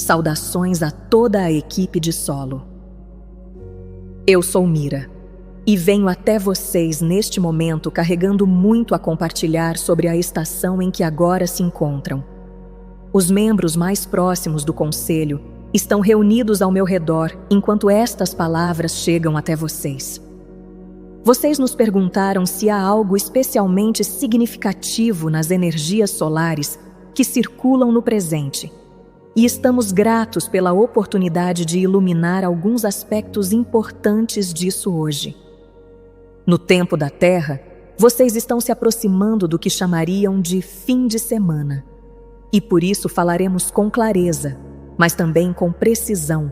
Saudações a toda a equipe de solo. Eu sou Mira e venho até vocês neste momento carregando muito a compartilhar sobre a estação em que agora se encontram. Os membros mais próximos do Conselho estão reunidos ao meu redor enquanto estas palavras chegam até vocês. Vocês nos perguntaram se há algo especialmente significativo nas energias solares que circulam no presente. E estamos gratos pela oportunidade de iluminar alguns aspectos importantes disso hoje. No tempo da Terra, vocês estão se aproximando do que chamariam de fim de semana. E por isso falaremos com clareza, mas também com precisão,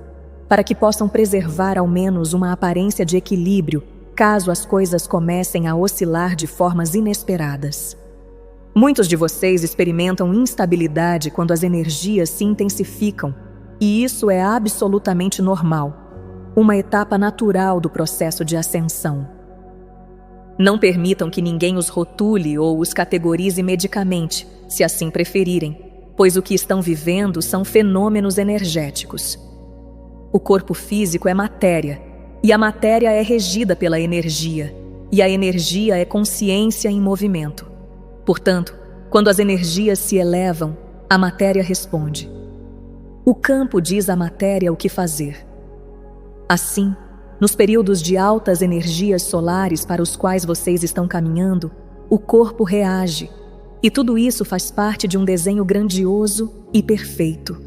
para que possam preservar ao menos uma aparência de equilíbrio caso as coisas comecem a oscilar de formas inesperadas. Muitos de vocês experimentam instabilidade quando as energias se intensificam, e isso é absolutamente normal, uma etapa natural do processo de ascensão. Não permitam que ninguém os rotule ou os categorize medicamente, se assim preferirem, pois o que estão vivendo são fenômenos energéticos. O corpo físico é matéria, e a matéria é regida pela energia, e a energia é consciência em movimento. Portanto, quando as energias se elevam, a matéria responde. O campo diz à matéria o que fazer. Assim, nos períodos de altas energias solares para os quais vocês estão caminhando, o corpo reage, e tudo isso faz parte de um desenho grandioso e perfeito.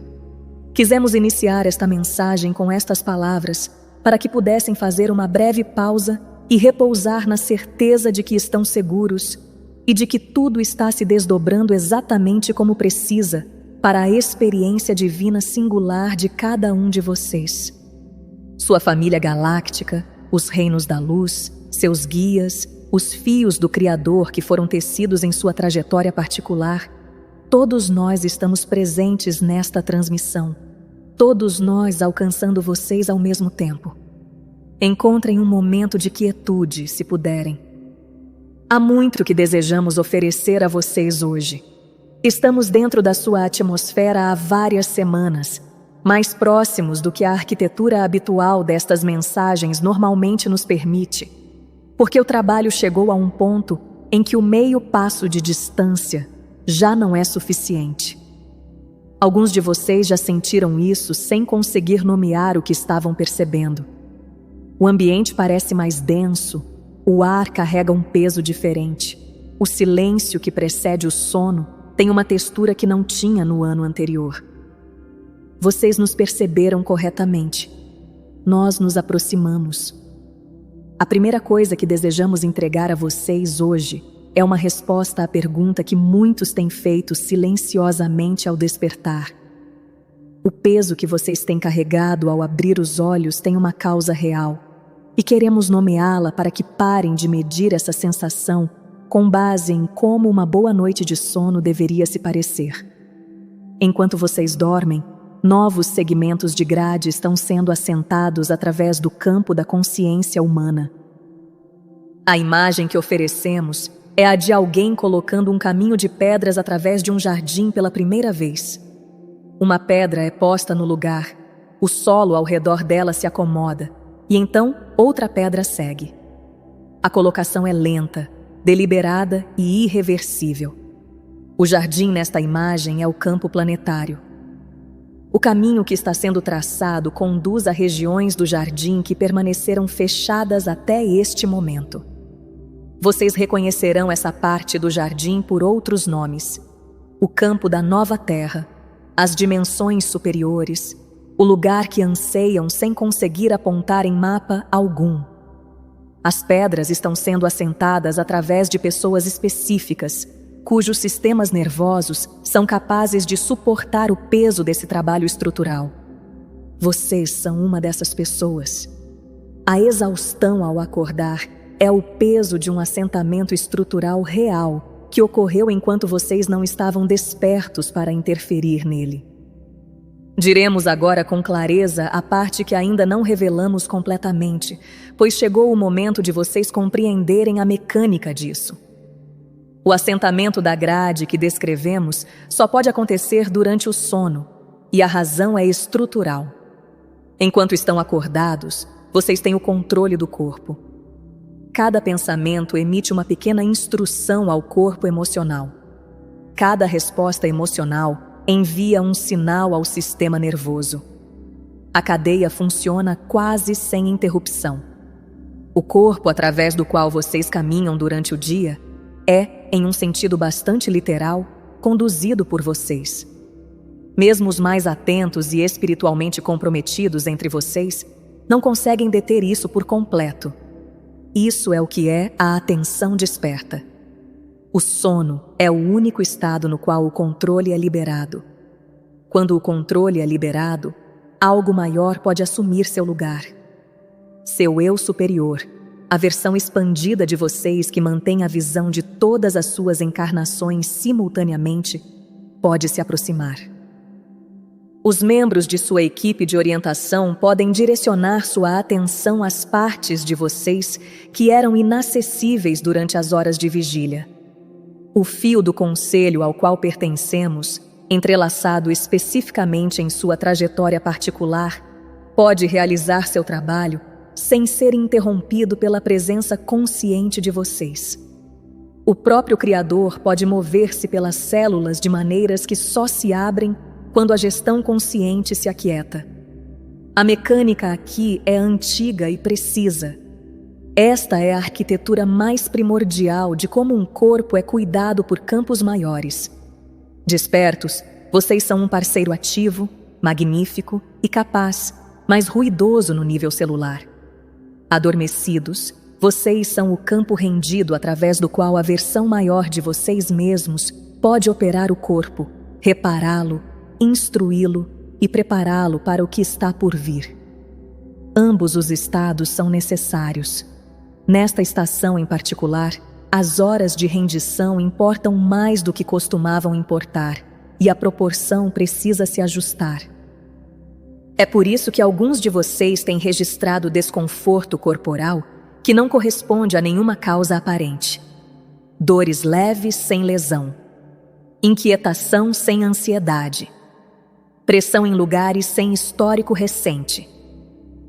Quisemos iniciar esta mensagem com estas palavras para que pudessem fazer uma breve pausa e repousar na certeza de que estão seguros e de que tudo está se desdobrando exatamente como precisa para a experiência divina singular de cada um de vocês. Sua família galáctica, os reinos da luz, seus guias, os fios do Criador que foram tecidos em sua trajetória particular, todos nós estamos presentes nesta transmissão, todos nós alcançando vocês ao mesmo tempo. Encontrem um momento de quietude, se puderem. Há muito que desejamos oferecer a vocês hoje. Estamos dentro da sua atmosfera há várias semanas, mais próximos do que a arquitetura habitual destas mensagens normalmente nos permite, porque o trabalho chegou a um ponto em que o meio passo de distância já não é suficiente. Alguns de vocês já sentiram isso sem conseguir nomear o que estavam percebendo. O ambiente parece mais denso, o ar carrega um peso diferente. O silêncio que precede o sono tem uma textura que não tinha no ano anterior. Vocês nos perceberam corretamente. Nós nos aproximamos. A primeira coisa que desejamos entregar a vocês hoje é uma resposta à pergunta que muitos têm feito silenciosamente ao despertar. O peso que vocês têm carregado ao abrir os olhos tem uma causa real. E queremos nomeá-la para que parem de medir essa sensação com base em como uma boa noite de sono deveria se parecer. Enquanto vocês dormem, novos segmentos de grade estão sendo assentados através do campo da consciência humana. A imagem que oferecemos é a de alguém colocando um caminho de pedras através de um jardim pela primeira vez. Uma pedra é posta no lugar, o solo ao redor dela se acomoda, e então outra pedra segue. A colocação é lenta, deliberada e irreversível. O jardim nesta imagem é o campo planetário. O caminho que está sendo traçado conduz a regiões do jardim que permaneceram fechadas até este momento. Vocês reconhecerão essa parte do jardim por outros nomes: o campo da nova terra, as dimensões superiores, o lugar que anseiam sem conseguir apontar em mapa algum. As pedras estão sendo assentadas através de pessoas específicas, cujos sistemas nervosos são capazes de suportar o peso desse trabalho estrutural. Vocês são uma dessas pessoas. A exaustão ao acordar é o peso de um assentamento estrutural real que ocorreu enquanto vocês não estavam despertos para interferir nele. Diremos agora com clareza a parte que ainda não revelamos completamente, pois chegou o momento de vocês compreenderem a mecânica disso. O assentamento da grade que descrevemos só pode acontecer durante o sono, e a razão é estrutural. Enquanto estão acordados, vocês têm o controle do corpo. Cada pensamento emite uma pequena instrução ao corpo emocional. Cada resposta emocional envia um sinal ao sistema nervoso. A cadeia funciona quase sem interrupção. O corpo através do qual vocês caminham durante o dia é, em um sentido bastante literal, conduzido por vocês. Mesmo os mais atentos e espiritualmente comprometidos entre vocês não conseguem deter isso por completo. Isso é o que é a atenção desperta. O sono é o único estado no qual o controle é liberado. Quando o controle é liberado, algo maior pode assumir seu lugar. Seu eu superior, a versão expandida de vocês que mantém a visão de todas as suas encarnações simultaneamente, pode se aproximar. Os membros de sua equipe de orientação podem direcionar sua atenção às partes de vocês que eram inacessíveis durante as horas de vigília. O fio do conselho ao qual pertencemos, entrelaçado especificamente em sua trajetória particular, pode realizar seu trabalho sem ser interrompido pela presença consciente de vocês. O próprio Criador pode mover-se pelas células de maneiras que só se abrem quando a gestão consciente se aquieta. A mecânica aqui é antiga e precisa. Esta é a arquitetura mais primordial de como um corpo é cuidado por campos maiores. Despertos, vocês são um parceiro ativo, magnífico e capaz, mas ruidoso no nível celular. Adormecidos, vocês são o campo rendido através do qual a versão maior de vocês mesmos pode operar o corpo, repará-lo, instruí-lo e prepará-lo para o que está por vir. Ambos os estados são necessários. Nesta estação em particular, as horas de rendição importam mais do que costumavam importar, e a proporção precisa se ajustar. É por isso que alguns de vocês têm registrado desconforto corporal que não corresponde a nenhuma causa aparente. Dores leves sem lesão. Inquietação sem ansiedade. Pressão em lugares sem histórico recente.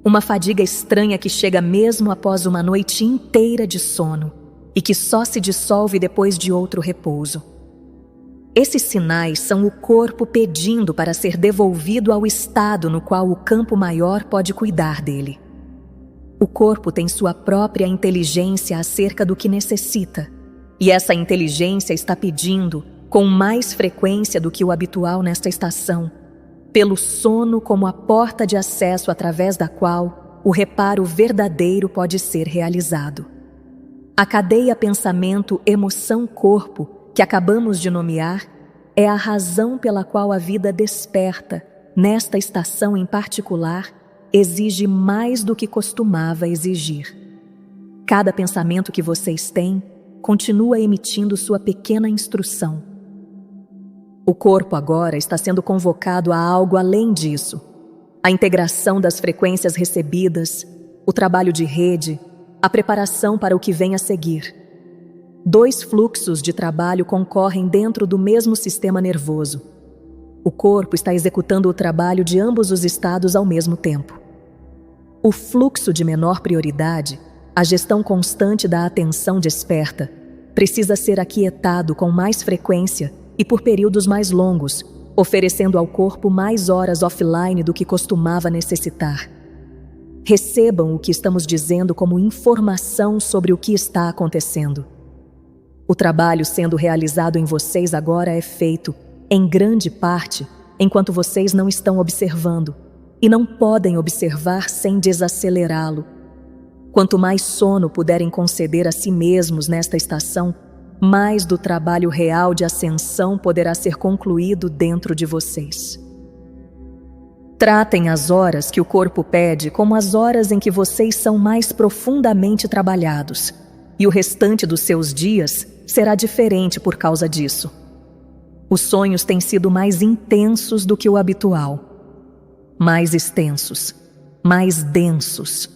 Uma fadiga estranha que chega mesmo após uma noite inteira de sono e que só se dissolve depois de outro repouso. Esses sinais são o corpo pedindo para ser devolvido ao estado no qual o campo maior pode cuidar dele. O corpo tem sua própria inteligência acerca do que necessita, e essa inteligência está pedindo, com mais frequência do que o habitual nesta estação, pelo sono como a porta de acesso através da qual o reparo verdadeiro pode ser realizado. A cadeia pensamento-emoção-corpo que acabamos de nomear é a razão pela qual a vida desperta, nesta estação em particular, exige mais do que costumava exigir. Cada pensamento que vocês têm continua emitindo sua pequena instrução. O corpo agora está sendo convocado a algo além disso. A integração das frequências recebidas, o trabalho de rede, a preparação para o que vem a seguir. 2 fluxos de trabalho concorrem dentro do mesmo sistema nervoso. O corpo está executando o trabalho de ambos os estados ao mesmo tempo. O fluxo de menor prioridade, a gestão constante da atenção desperta, precisa ser aquietado com mais frequência e por períodos mais longos, oferecendo ao corpo mais horas offline do que costumava necessitar. Recebam o que estamos dizendo como informação sobre o que está acontecendo. O trabalho sendo realizado em vocês agora é feito, em grande parte, enquanto vocês não estão observando, e não podem observar sem desacelerá-lo. Quanto mais sono puderem conceder a si mesmos nesta estação, mais do trabalho real de ascensão poderá ser concluído dentro de vocês. Tratem as horas que o corpo pede como as horas em que vocês são mais profundamente trabalhados, e o restante dos seus dias será diferente por causa disso. Os sonhos têm sido mais intensos do que o habitual, mais extensos, mais densos,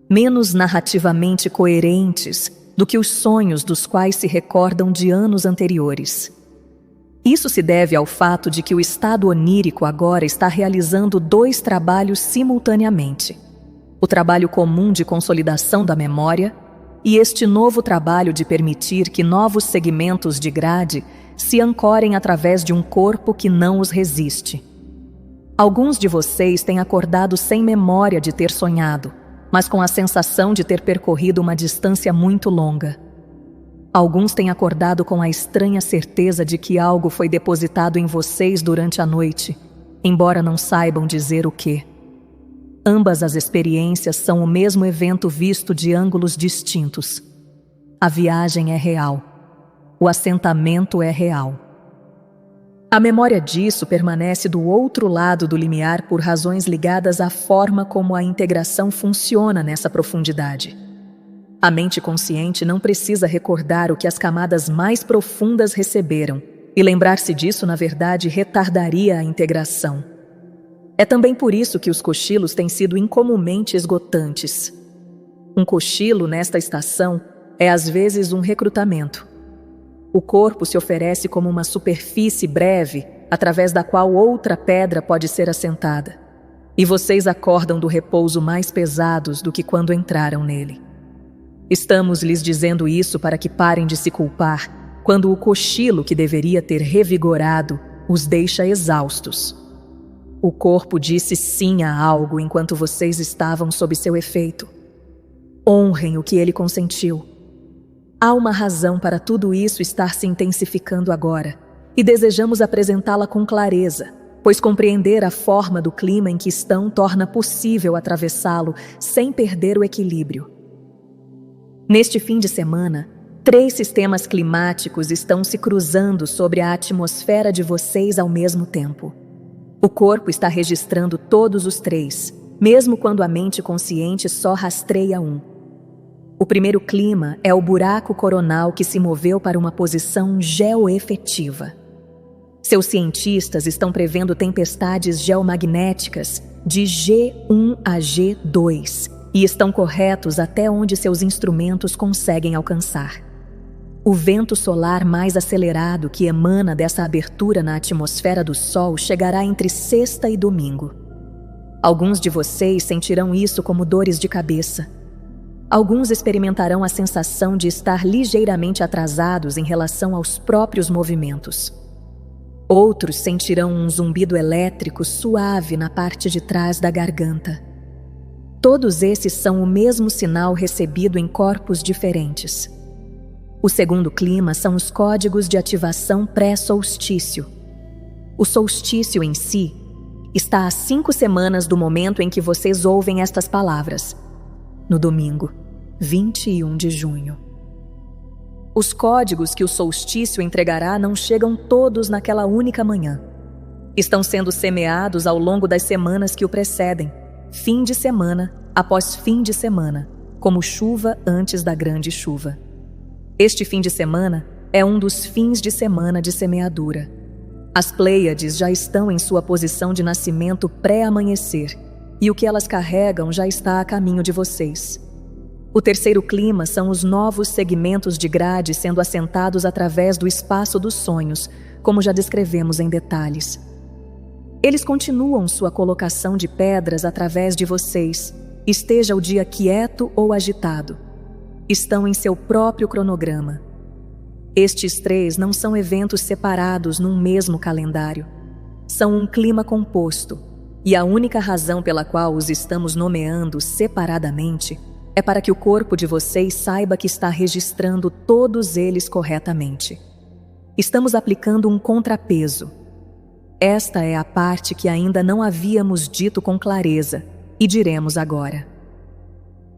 menos narrativamente coerentes do que os sonhos dos quais se recordam de anos anteriores. Isso se deve ao fato de que o estado onírico agora está realizando 2 trabalhos simultaneamente: o trabalho comum de consolidação da memória e este novo trabalho de permitir que novos segmentos de grade se ancorem através de um corpo que não os resiste. Alguns de vocês têm acordado sem memória de ter sonhado, mas com a sensação de ter percorrido uma distância muito longa. Alguns têm acordado com a estranha certeza de que algo foi depositado em vocês durante a noite, embora não saibam dizer o quê. Ambas as experiências são o mesmo evento visto de ângulos distintos. A viagem é real. O assentamento é real. A memória disso permanece do outro lado do limiar por razões ligadas à forma como a integração funciona nessa profundidade. A mente consciente não precisa recordar o que as camadas mais profundas receberam, e lembrar-se disso, na verdade, retardaria a integração. É também por isso que os cochilos têm sido incomumente esgotantes. Um cochilo, nesta estação, é às vezes um recrutamento. O corpo se oferece como uma superfície breve, através da qual outra pedra pode ser assentada, e vocês acordam do repouso mais pesados do que quando entraram nele. Estamos lhes dizendo isso para que parem de se culpar, quando o cochilo que deveria ter revigorado os deixa exaustos. O corpo disse sim a algo enquanto vocês estavam sob seu efeito. Honrem o que ele consentiu. Há uma razão para tudo isso estar se intensificando agora, e desejamos apresentá-la com clareza, pois compreender a forma do clima em que estão torna possível atravessá-lo sem perder o equilíbrio. Neste fim de semana, 3 sistemas climáticos estão se cruzando sobre a atmosfera de vocês ao mesmo tempo. O corpo está registrando todos os 3, mesmo quando a mente consciente só rastreia um. O primeiro clima é o buraco coronal que se moveu para uma posição geoefetiva. Seus cientistas estão prevendo tempestades geomagnéticas de G1 a G2 e estão corretos até onde seus instrumentos conseguem alcançar. O vento solar mais acelerado que emana dessa abertura na atmosfera do Sol chegará entre sexta e domingo. Alguns de vocês sentirão isso como dores de cabeça. Alguns experimentarão a sensação de estar ligeiramente atrasados em relação aos próprios movimentos. Outros sentirão um zumbido elétrico suave na parte de trás da garganta. Todos esses são o mesmo sinal recebido em corpos diferentes. O segundo clima são os códigos de ativação pré-solstício. O solstício em si está a 5 semanas do momento em que vocês ouvem estas palavras, no domingo, 21 de junho. Os códigos que o solstício entregará não chegam todos naquela única manhã. Estão sendo semeados ao longo das semanas que o precedem, fim de semana após fim de semana, como chuva antes da grande chuva. Este fim de semana é um dos fins de semana de semeadura. As Pleiades já estão em sua posição de nascimento pré-amanhecer, e o que elas carregam já está a caminho de vocês. O terceiro clima são os novos segmentos de grade sendo assentados através do espaço dos sonhos, como já descrevemos em detalhes. Eles continuam sua colocação de pedras através de vocês, esteja o dia quieto ou agitado. Estão em seu próprio cronograma. Estes 3 não são eventos separados num mesmo calendário. São um clima composto, e a única razão pela qual os estamos nomeando separadamente é para que o corpo de vocês saiba que está registrando todos eles corretamente. Estamos aplicando um contrapeso. Esta é a parte que ainda não havíamos dito com clareza, e diremos agora.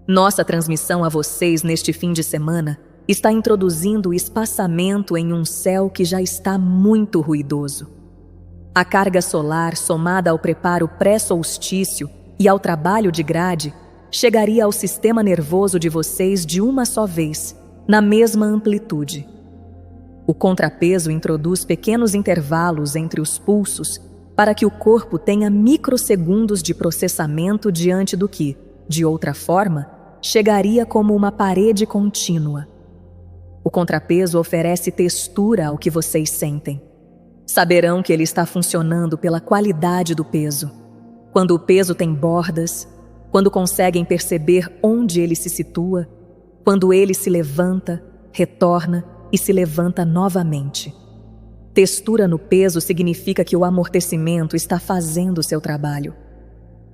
Nossa transmissão a vocês neste fim de semana está introduzindo o espaçamento em um céu que já está muito ruidoso. A carga solar, somada ao preparo pré-solstício e ao trabalho de grade, chegaria ao sistema nervoso de vocês de uma só vez, na mesma amplitude. O contrapeso introduz pequenos intervalos entre os pulsos para que o corpo tenha microsegundos de processamento diante do que, de outra forma, chegaria como uma parede contínua. O contrapeso oferece textura ao que vocês sentem. Saberão que ele está funcionando pela qualidade do peso. Quando o peso tem bordas, quando conseguem perceber onde ele se situa, quando ele se levanta, retorna e se levanta novamente. Textura no peso significa que o amortecimento está fazendo o seu trabalho.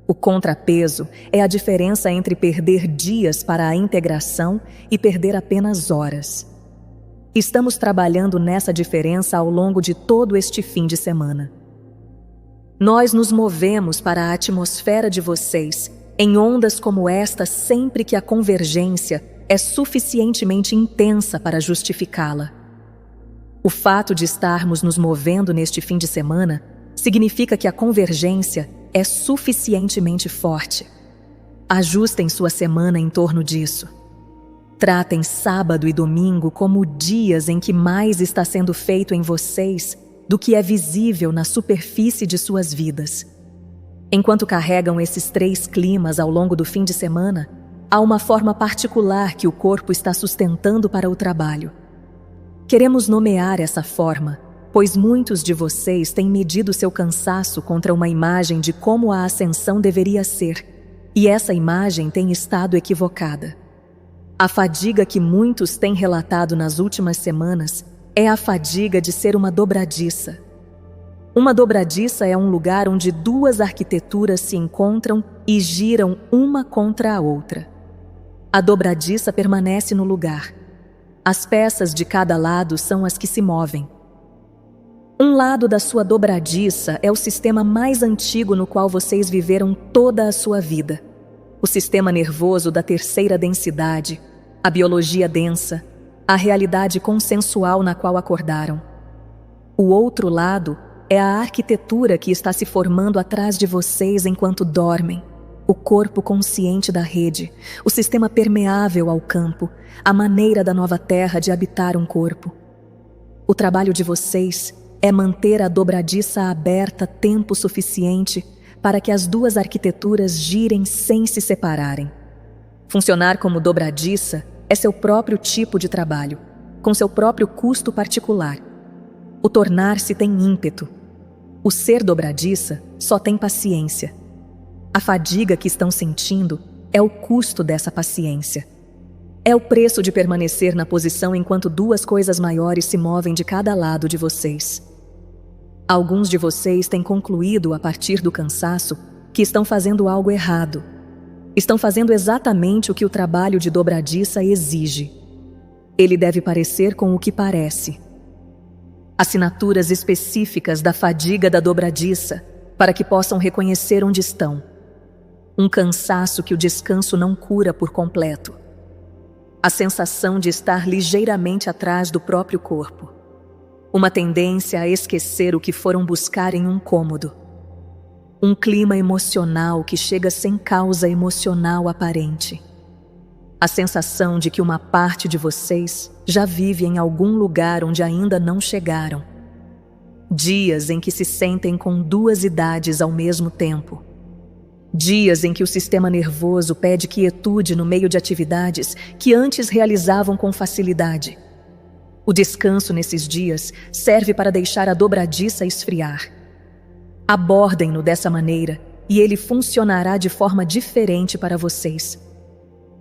O contrapeso é a diferença entre perder dias para a integração e perder apenas horas. Estamos trabalhando nessa diferença ao longo de todo este fim de semana. Nós nos movemos para a atmosfera de vocês em ondas como esta sempre que a convergência é suficientemente intensa para justificá-la. O fato de estarmos nos movendo neste fim de semana significa que a convergência é suficientemente forte. Ajustem sua semana em torno disso. Tratem sábado e domingo como dias em que mais está sendo feito em vocês do que é visível na superfície de suas vidas. Enquanto carregam esses 3 climas ao longo do fim de semana, há uma forma particular que o corpo está sustentando para o trabalho. Queremos nomear essa forma, pois muitos de vocês têm medido seu cansaço contra uma imagem de como a ascensão deveria ser, e essa imagem tem estado equivocada. A fadiga que muitos têm relatado nas últimas semanas é a fadiga de ser uma dobradiça. Uma dobradiça é um lugar onde 2 arquiteturas se encontram e giram uma contra a outra. A dobradiça permanece no lugar. As peças de cada lado são as que se movem. Um lado da sua dobradiça é o sistema mais antigo no qual vocês viveram toda a sua vida. O sistema nervoso da 3ª densidade, a biologia densa, a realidade consensual na qual acordaram. O outro lado é a arquitetura que está se formando atrás de vocês enquanto dormem. O corpo consciente da rede, o sistema permeável ao campo, a maneira da nova terra de habitar um corpo. O trabalho de vocês é manter a dobradiça aberta tempo suficiente para que as 2 arquiteturas girem sem se separarem. Funcionar como dobradiça é seu próprio tipo de trabalho, com seu próprio custo particular. O tornar-se tem ímpeto. O ser dobradiça só tem paciência. A fadiga que estão sentindo é o custo dessa paciência. É o preço de permanecer na posição enquanto 2 coisas maiores se movem de cada lado de vocês. Alguns de vocês têm concluído, a partir do cansaço, que estão fazendo algo errado. Estão fazendo exatamente o que o trabalho de dobradiça exige. Ele deve parecer com o que parece. Assinaturas específicas da fadiga da dobradiça, para que possam reconhecer onde estão. Um cansaço que o descanso não cura por completo. A sensação de estar ligeiramente atrás do próprio corpo. Uma tendência a esquecer o que foram buscar em um cômodo. Um clima emocional que chega sem causa emocional aparente. A sensação de que uma parte de vocês já vive em algum lugar onde ainda não chegaram. Dias em que se sentem com 2 idades ao mesmo tempo. Dias em que o sistema nervoso pede quietude no meio de atividades que antes realizavam com facilidade. O descanso nesses dias serve para deixar a dobradiça esfriar. Abordem-no dessa maneira e ele funcionará de forma diferente para vocês.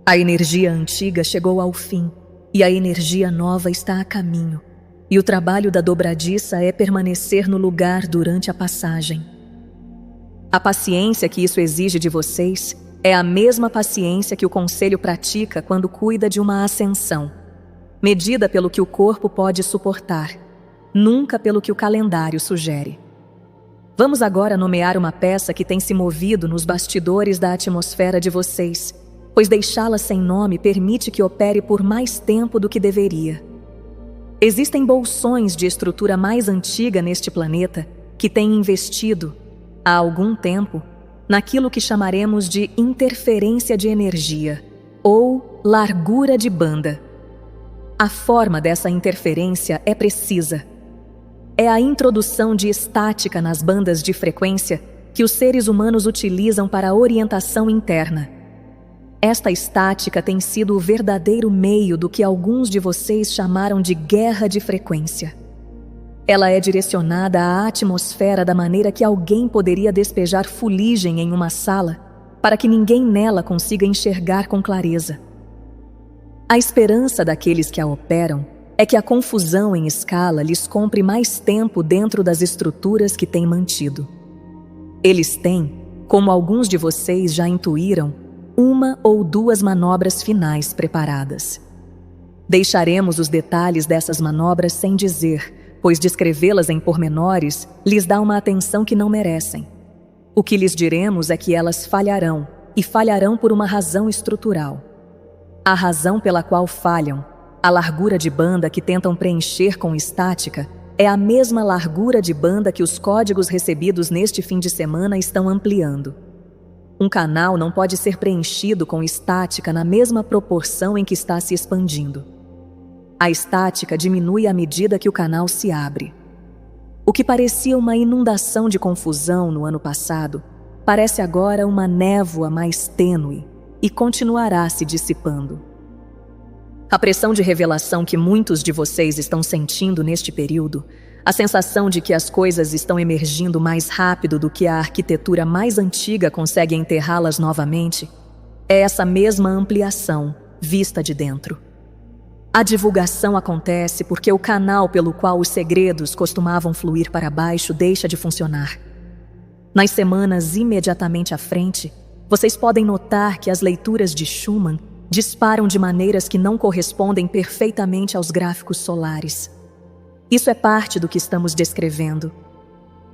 A energia antiga chegou ao fim e a energia nova está a caminho. E o trabalho da dobradiça é permanecer no lugar durante a passagem. A paciência que isso exige de vocês é a mesma paciência que o conselho pratica quando cuida de uma ascensão, medida pelo que o corpo pode suportar, nunca pelo que o calendário sugere. Vamos agora nomear uma peça que tem se movido nos bastidores da atmosfera de vocês pois deixá-la sem nome permite que opere por mais tempo do que deveria. Existem bolsões de estrutura mais antiga neste planeta que têm investido, há algum tempo, naquilo que chamaremos de interferência de energia, ou largura de banda. A forma dessa interferência é precisa. É a introdução de estática nas bandas de frequência que os seres humanos utilizam para a orientação interna. Esta estática tem sido o verdadeiro meio do que alguns de vocês chamaram de guerra de frequência. Ela é direcionada à atmosfera da maneira que alguém poderia despejar fuligem em uma sala para que ninguém nela consiga enxergar com clareza. A esperança daqueles que a operam é que a confusão em escala lhes compre mais tempo dentro das estruturas que têm mantido. Eles têm, como alguns de vocês já intuíram, 1 ou 2 manobras finais preparadas. Deixaremos os detalhes dessas manobras sem dizer, pois descrevê-las em pormenores lhes dá uma atenção que não merecem. O que lhes diremos é que elas falharão, e falharão por uma razão estrutural. A razão pela qual falham, a largura de banda que tentam preencher com estática, é a mesma largura de banda que os códigos recebidos neste fim de semana estão ampliando. Um canal não pode ser preenchido com estática na mesma proporção em que está se expandindo. A estática diminui à medida que o canal se abre. O que parecia uma inundação de confusão no ano passado, parece agora uma névoa mais tênue e continuará se dissipando. A pressão de revelação que muitos de vocês estão sentindo neste período, a sensação de que as coisas estão emergindo mais rápido do que a arquitetura mais antiga consegue enterrá-las novamente, é essa mesma ampliação vista de dentro. A divulgação acontece porque o canal pelo qual os segredos costumavam fluir para baixo deixa de funcionar. Nas semanas imediatamente à frente, vocês podem notar que as leituras de Schumann disparam de maneiras que não correspondem perfeitamente aos gráficos solares. Isso é parte do que estamos descrevendo.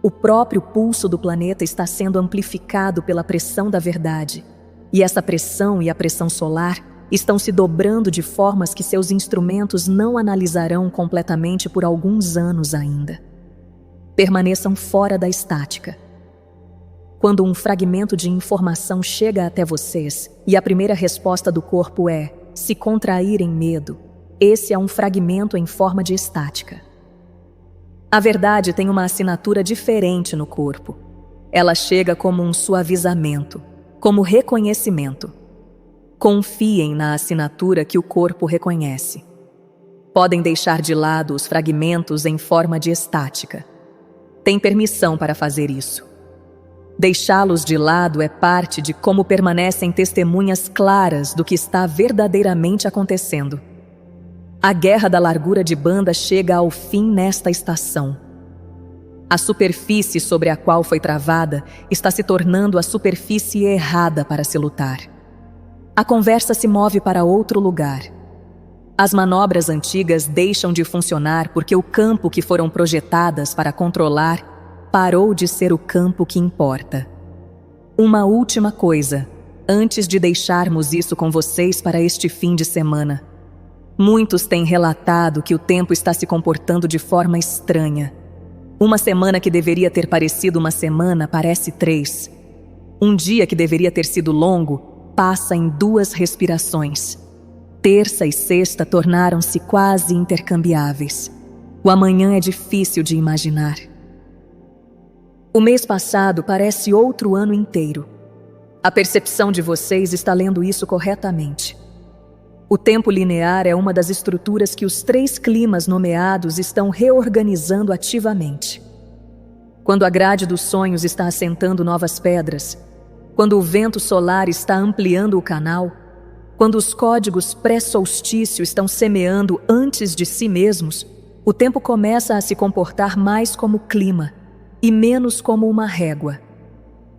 O próprio pulso do planeta está sendo amplificado pela pressão da verdade, e essa pressão e a pressão solar estão se dobrando de formas que seus instrumentos não analisarão completamente por alguns anos ainda. Permaneçam fora da estática. Quando um fragmento de informação chega até vocês e a primeira resposta do corpo é se contrair em medo, esse é um fragmento em forma de estática. A verdade tem uma assinatura diferente no corpo. Ela chega como um suavizamento, como reconhecimento. Confiem na assinatura que o corpo reconhece. Podem deixar de lado os fragmentos em forma de estática. Têm permissão para fazer isso. Deixá-los de lado é parte de como permanecem testemunhas claras do que está verdadeiramente acontecendo. A guerra da largura de banda chega ao fim nesta estação. A superfície sobre a qual foi travada está se tornando a superfície errada para se lutar. A conversa se move para outro lugar. As manobras antigas deixam de funcionar porque o campo que foram projetadas para controlar parou de ser o campo que importa. Uma última coisa, antes de deixarmos isso com vocês para este fim de semana. Muitos têm relatado que o tempo está se comportando de forma estranha. Uma semana que deveria ter parecido uma semana parece 3. Um dia que deveria ter sido longo passa em 2 respirações. Terça e sexta tornaram-se quase intercambiáveis. O amanhã é difícil de imaginar. O mês passado parece outro ano inteiro. A percepção de vocês está lendo isso corretamente. O tempo linear é uma das estruturas que os 3 climas nomeados estão reorganizando ativamente. Quando a grade dos sonhos está assentando novas pedras, quando o vento solar está ampliando o canal, quando os códigos pré-solstício estão semeando antes de si mesmos, o tempo começa a se comportar mais como clima e menos como uma régua.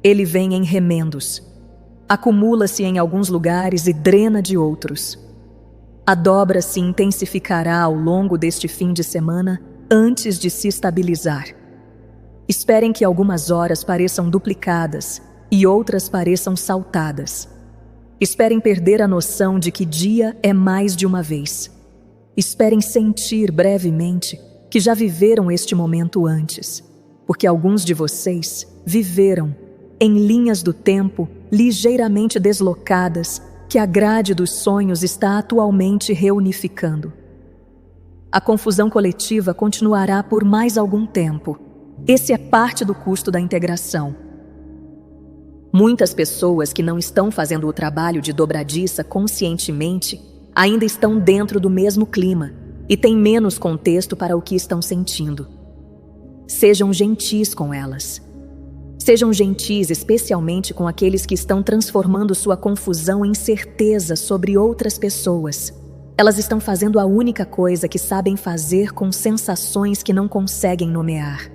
Ele vem em remendos, acumula-se em alguns lugares e drena de outros. A dobra se intensificará ao longo deste fim de semana antes de se estabilizar. Esperem que algumas horas pareçam duplicadas e outras pareçam saltadas. Esperem perder a noção de que dia é mais de uma vez. Esperem sentir brevemente que já viveram este momento antes, porque alguns de vocês viveram em linhas do tempo ligeiramente deslocadas que a grade dos sonhos está atualmente reunificando. A confusão coletiva continuará por mais algum tempo. Esse é parte do custo da integração. Muitas pessoas que não estão fazendo o trabalho de dobradiça conscientemente ainda estão dentro do mesmo clima e têm menos contexto para o que estão sentindo. Sejam gentis com elas. Sejam gentis especialmente com aqueles que estão transformando sua confusão em certeza sobre outras pessoas. Elas estão fazendo a única coisa que sabem fazer com sensações que não conseguem nomear.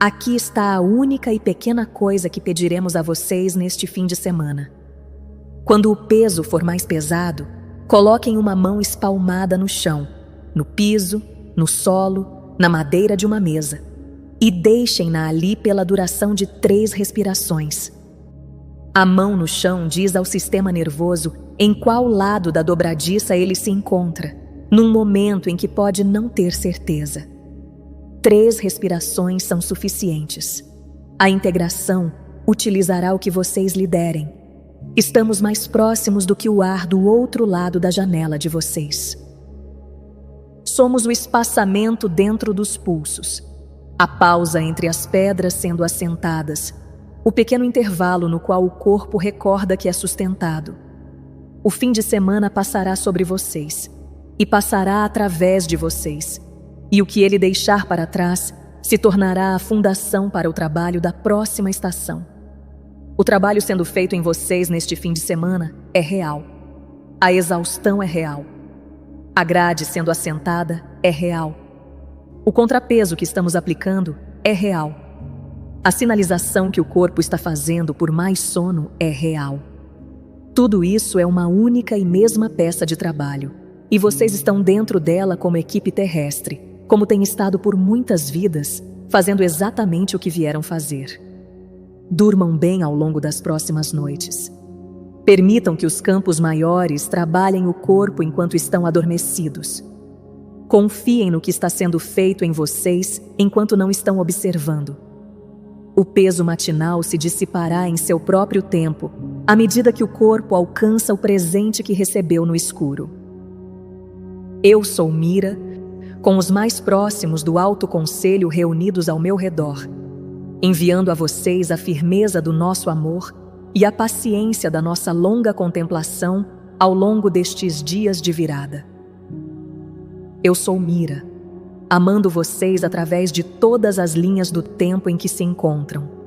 Aqui está a única e pequena coisa que pediremos a vocês neste fim de semana. Quando o peso for mais pesado, coloquem uma mão espalmada no chão, no piso, no solo, na madeira de uma mesa, e deixem-na ali pela duração de 3 respirações. A mão no chão diz ao sistema nervoso em qual lado da dobradiça ele se encontra, num momento em que pode não ter certeza. 3 respirações são suficientes. A integração utilizará o que vocês lhe derem. Estamos mais próximos do que o ar do outro lado da janela de vocês. Somos o espaçamento dentro dos pulsos, a pausa entre as pedras sendo assentadas, o pequeno intervalo no qual o corpo recorda que é sustentado. O fim de semana passará sobre vocês e passará através de vocês, e o que ele deixar para trás se tornará a fundação para o trabalho da próxima estação. O trabalho sendo feito em vocês neste fim de semana é real. A exaustão é real. A grade sendo assentada é real. O contrapeso que estamos aplicando é real. A sinalização que o corpo está fazendo por mais sono é real. Tudo isso é uma única e mesma peça de trabalho, e vocês estão dentro dela como equipe terrestre, como tem estado por muitas vidas, fazendo exatamente o que vieram fazer. Durmam bem ao longo das próximas noites. Permitam que os campos maiores trabalhem o corpo enquanto estão adormecidos. Confiem no que está sendo feito em vocês enquanto não estão observando. O peso matinal se dissipará em seu próprio tempo, à medida que o corpo alcança o presente que recebeu no escuro. Eu sou Mira, com os mais próximos do Alto Conselho reunidos ao meu redor, enviando a vocês a firmeza do nosso amor e a paciência da nossa longa contemplação ao longo destes dias de virada. Eu sou Mira, amando vocês através de todas as linhas do tempo em que se encontram.